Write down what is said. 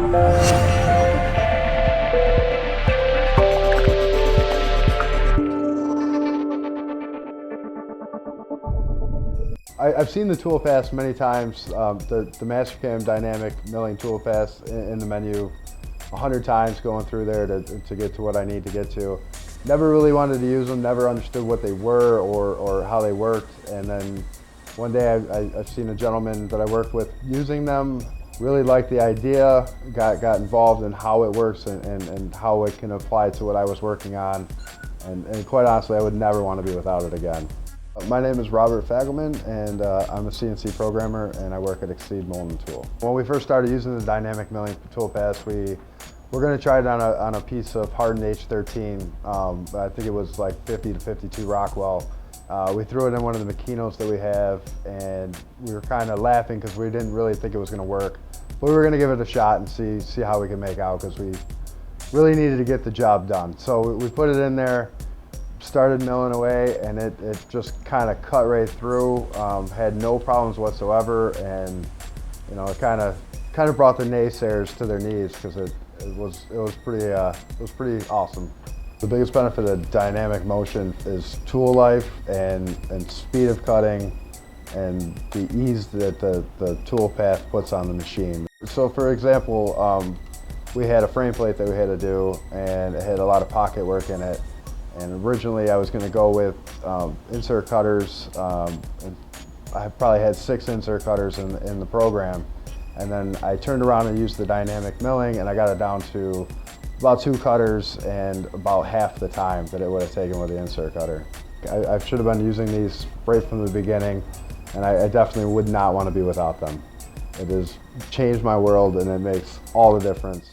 I've seen the tool path many times, the Mastercam dynamic milling tool path in the menu 100 times going through there to get to what I need to get to. Never really wanted to use them, never understood what they were or how they worked. And then one day I've seen a gentleman that I worked with using them, really liked the idea, got involved in how it works and how it can apply to what I was working on. And quite honestly, I would never want to be without it again. My name is Robert Fagelman, and I'm a CNC programmer, and I work at Accede Mold and Tool. When we first started using the dynamic milling tool path, we were going to try it on a piece of hardened H13. I think it was like 50 to 52 Rockwell. We threw it in one of the Makinos that we have, and we were kind of laughing because we didn't really think it was going to work. But we were going to give it a shot and see how we could make out, because we really needed to get the job done. So we put it in there, started milling away, and it just kind of cut right through. Had no problems whatsoever, and you know, it kind of brought the naysayers to their knees, because it was pretty awesome. The biggest benefit of dynamic motion is tool life and speed of cutting and the ease that the tool path puts on the machine. So for example, we had a frame plate that we had to do, and it had a lot of pocket work in it. And originally I was going to go with insert cutters. And I probably had 6 insert cutters in the program. And then I turned around and used the dynamic milling, and I got it down to about 2 cutters and about half the time that it would have taken with the insert cutter. I should have been using these right from the beginning, and I definitely would not want to be without them. It has changed my world, and it makes all the difference.